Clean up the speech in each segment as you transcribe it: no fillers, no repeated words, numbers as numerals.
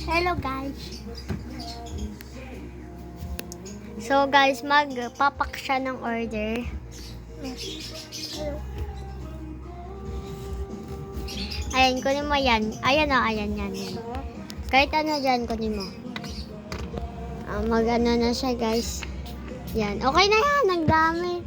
Hello guys. So guys, magpapak siya ng order. Ayan, kunin mo yan. Ayan o, ayan yan. Kahit ano dyan, kunin mo. Mag-ano na siya guys. Yan. Okay na yan, ang dami.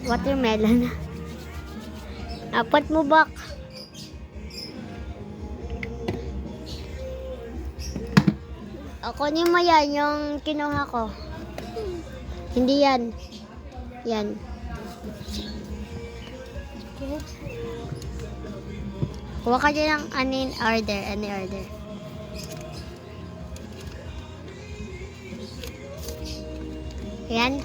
Watermelon. Apat mo back. Kunin mo yan, yung kinuha ko. Hindi yan. Yan. Kuha ka dyan ng any order. Yan.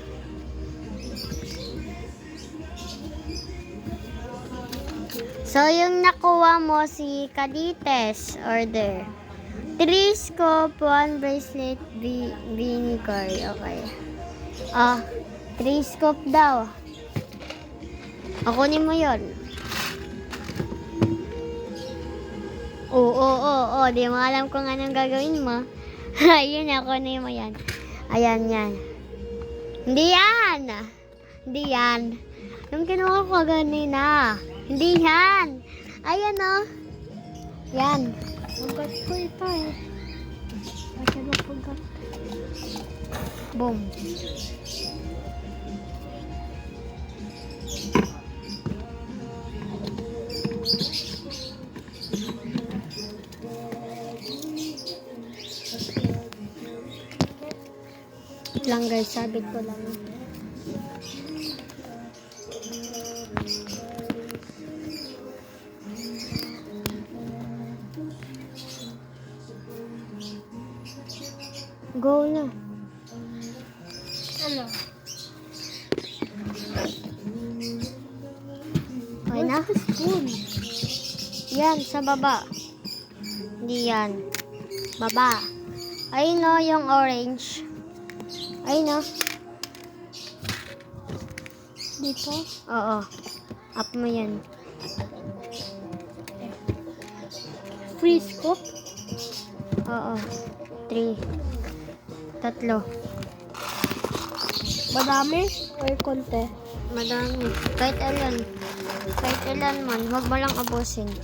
So, yung nakuha mo si Cadites order. 3 scoop, 1 bracelet, vinegar. Okay. 3 scoop daw. Kunin mo yun. Oo. Di mo alam kung anong gagawin mo. Ayun, kunin mo yan. Ayan, yan. Hindi yan. Yung kinuha ko ganina. Hindi yan. Ayan, oh. Yan. Pagkat ko ito eh. Kasi ba pagkat? Boom. Lang guys, sabit ko lang. Go na. Ano? Okay na? Yan, sa baba. Hindi yan. Baba. Ayun o, yung orange. Ayun o. Dito? Oo. Up mo yan. Free scoop? Oo. 3. 3. Madami? O konti? Madami. Kahit ilan man. Huwag mo lang abusin. 1,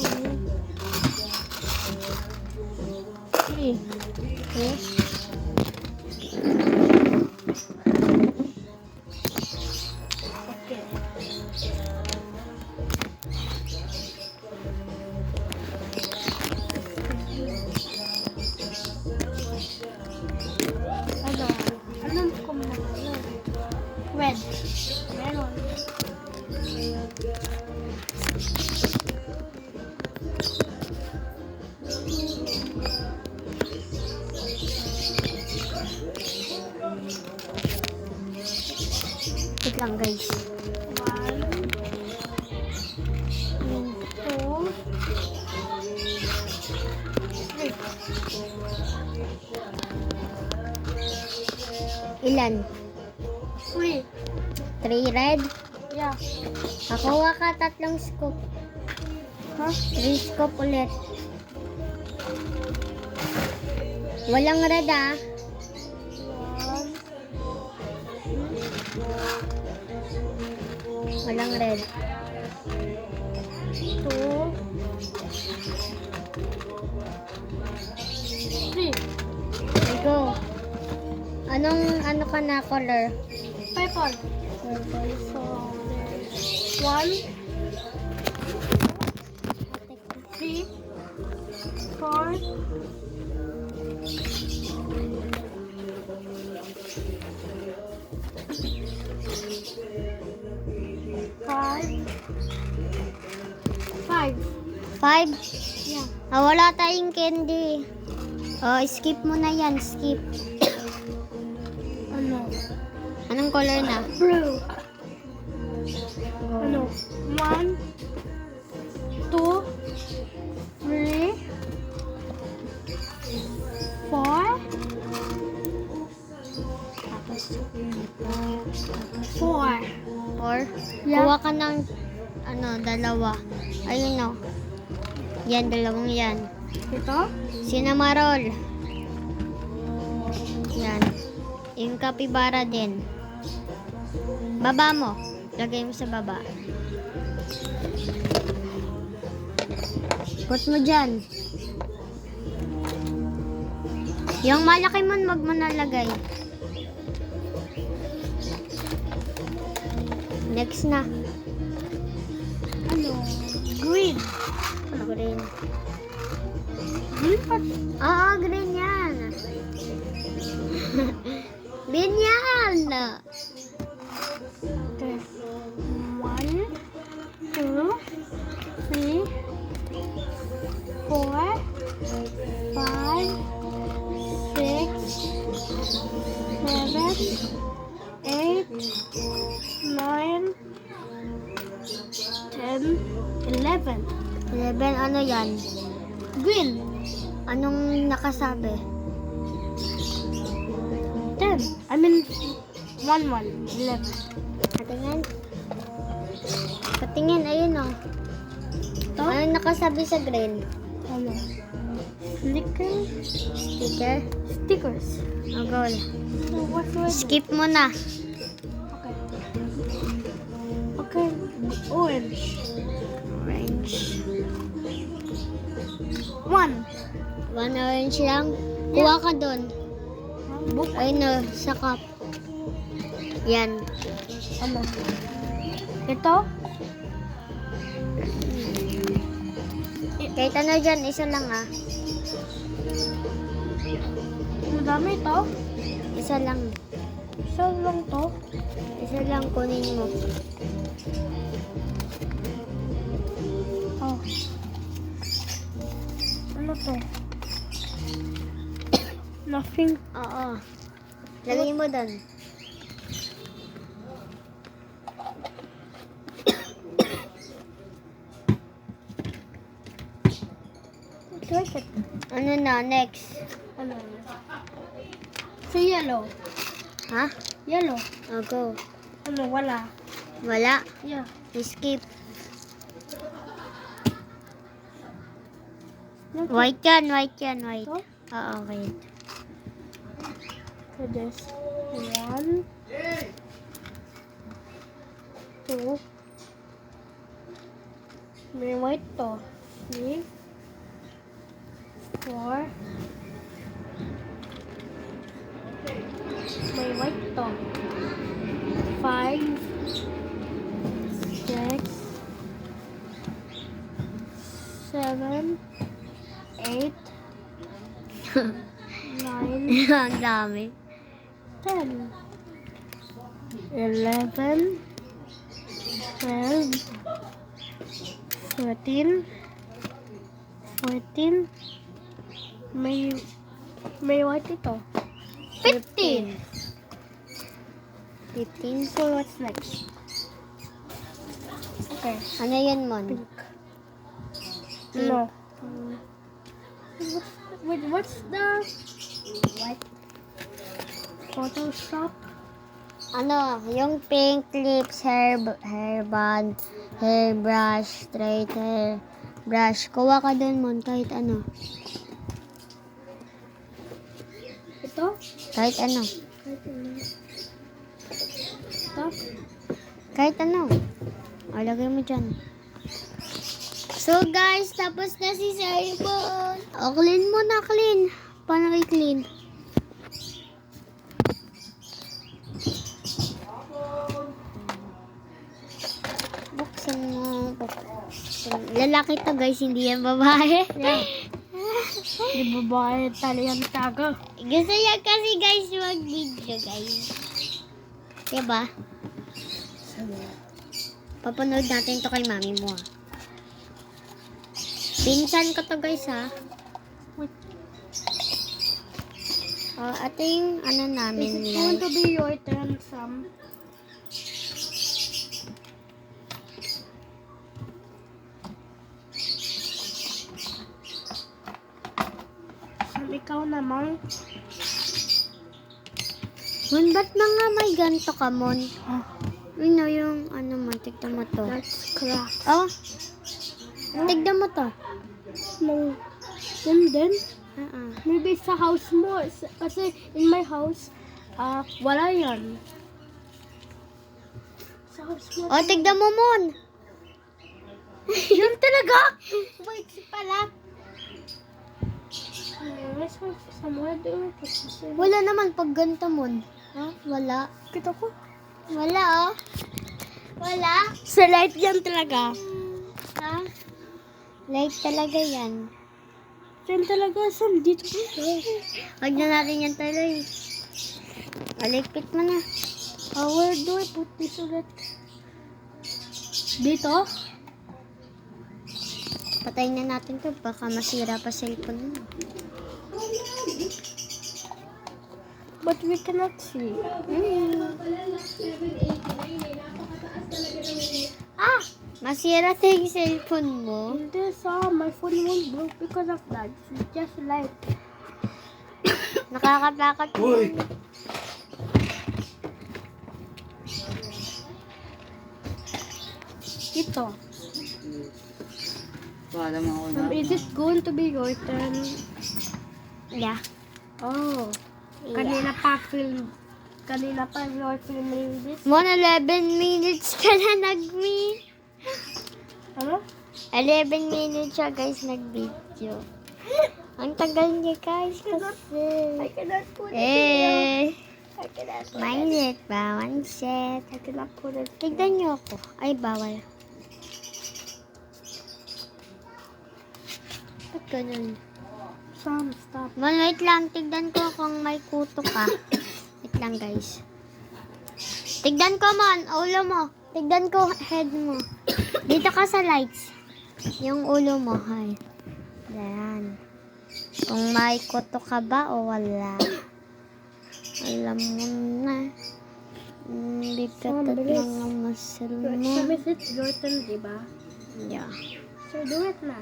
2, 3. Okay. Red. Meron. Wait lang guys. 1, 2, 3. Ilan? 3 red? Yeah. Nakuha ka 3 scoop. Huh? 3 scoop ulit. Walang red ah. 1. Walang red. 2. 3. Go. Ano ka na color? Purple. So, 1, 3, 4, 5. 5? Yeah. Wala tayong candy. Skip mo na yan. Skip. Ano? Anong color na? Blue. Ano? 1, 2, 3, 4. Tapos 4. Or, Yeah. kuha ka ng, dalawa. Ayun o. Yan, dalawang yan. Ito? Cinnamon. Yan. Yung capybara din. Baba mo. Lagay mo sa baba. Put mo dyan. Yung malaki mo, wag mo nalagay. Next na. Ano? Green. Green. Green pa. Oo, green yan. Green yan. Okay. 1, 2, 3, 4, 5, 6, 7, 8, 9, 10, 11. 11, ano yan? Green. Anong nakasabi? 10. I mean, 1, 1, 11. Patingin. Patingin, ayun o. Ito? Anong nakasabi sa green? Ano? Sticker? Sticker? Stickers. O, goal. So, what do I do? Skip mo na. Okay. Okay. Orange. Orange. 1. One orange lang. Kuha ka dun. Book. Ayun o, sa cup. Yan. Ano? Ito? Kahit ano dyan, isa lang ah. Madami ito? Isa lang. Isa lang to? Isa lang kunin mo. Oh. Ano to? Nothing. Oo. Lagay mo dun. Like it. Ano na, next? Ano? So, yellow. Ha? Yellow. O, go. Ano? Wala. Wala. Yeah. Skip. Yan. White yan, white yan, white. Ito? Oo, wait. So, this. 1. 2. May white to. 3. 4. May white to. 5. 6. 7. 8. 9. Ang dami. 10. 11. 12. 13. 14. May white ito. 15. 15. So what's next? Okay. Ano yan, Mon? Pink. Pink. No. What's the what? Photoshop? Ano, yung pink lips, hairband, hairbrush, straight hair, brush. Kuha ka dun, Mon, kahit ano. Ito? Kahit ano. Ito? Kahit ano. O, lagay mo dyan. So, guys, tapos na si Cellphone. O, clean mo na, clean. Paano i-clean? Buksan mo. Lalaki to, guys. Hindi yan babae. Yeah. Di babae Italian taga. Gusto niya kasi, guys, mag-video, guys. Diba? Papanood natin to kay mami mo, ah. Pinsan ko to, guys, ha. Wait. Ito yung ano namin, Is it going to guys. be your turn, Sam? Sam, ikaw naman. Mon, ba't na nga may ganito ka, Mon? Ano yung ano mo, tignan mo to. That's cracked. Oh, tignan mo to. No. Yan din? Uh-uh. Maybe sa house mo. Kasi in my house, wala yan. Sa house mo. Oh, tignan mo, Mon. Yan talaga! Wait, si pala. Somewhere there. Wala naman pag ganito, Mon. Ha? Wala. Kita ko. Wala, oh. Wala. Sa light yan talaga. Ha? Light talaga yan. Yan talaga. Sam, dito ko. Huwag na natin yan tuloy. Alikpit mo na. Where do I put this ulit? Dito? Patayin na natin to. Baka masira pa cellphone mo. But we cannot see. Ah! Masira na yung cellphone mo. Hindi, my phone won't broke because of that. It's just light. Nakakatakot. Uy! Ito. Bahala mo ako na. Is it going to be your turn? Yeah. Oh. Kanina pa you're filming this. Mon, 11 minutes ka na nag-me. Ano? 11 minutes siya guys nag-video. Ang tagal niya guys kasi. I cannot put it. I cannot put it. Mainit ba? One set. I cannot put it. Tignan niyo ako. Ay, bawal. Ba't ganun? Sam, stop. Mon, wait lang. Tignan ko kung may kuto ka. Wait lang guys. Tignan ko, Mon. Ulo mo. Tignan ko head mo. Dito ka sa lights. Yung ulo mo. Hay. Yan. Kung may kuto ka ba o wala. Alam mo na. Bigat Sam, at bilis. mga muscle mo. Sam, is it your turn, diba? Yeah. So, do it na.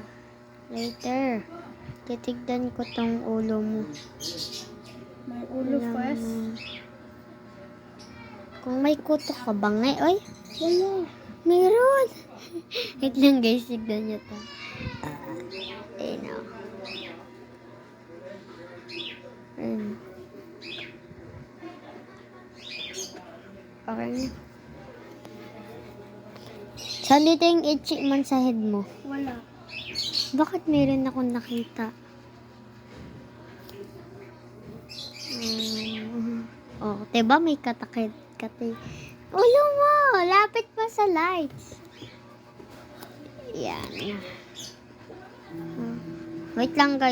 Later. Titignan ko tong ulo mo. My ulo Alam first. mo. Kung may kuto ka ba ngay? Oy, Wala. meron. Wait lang guys, tignan nyo to. Ayun o. Ayun. Okay na. Saan dito yung itchy man sa head mo? Wala. Bakit meron akong nakita? Oh, diba may katakit? Ulo mo! Lapit pa sa lights. Yan. Wait lang guys.